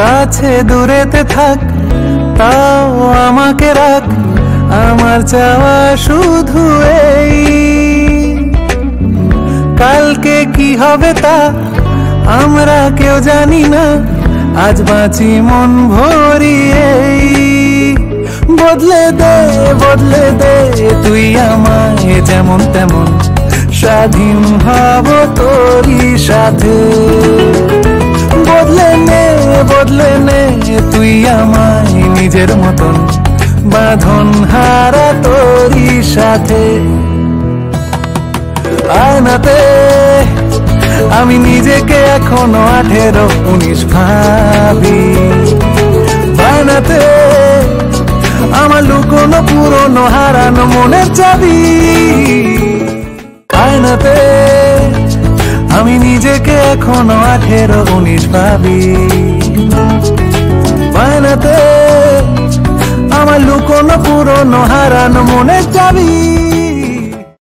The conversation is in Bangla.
কাছে দূরেতে থাক, তাও আমাকে রাখ। আমার চাওয়া শুধু এই, কালকে কি হবে তা আমরা কেউ জানি না। আজ বাঁচি মন ভরিয়েই। বদলে দে বদলে দে তুই আমায় যেমন তেমন, স্বাধীন হব তোরই সাথে। বদলে নে তুই আমায় নিজের মতন, বাঁধন হারা তোরই সাথে। আয়নাতে আমি নিজেকে এখনো 18-19 ভাবি। বায়নাতে আমার লুকোনো পুরনো হারানো মনের চাবি। আয়নাতে আমি নিজেকে এখনো 18-19 ভাবি। বায়নাতে আমার লুকোনো পুরনো হারানো মনের চাবি।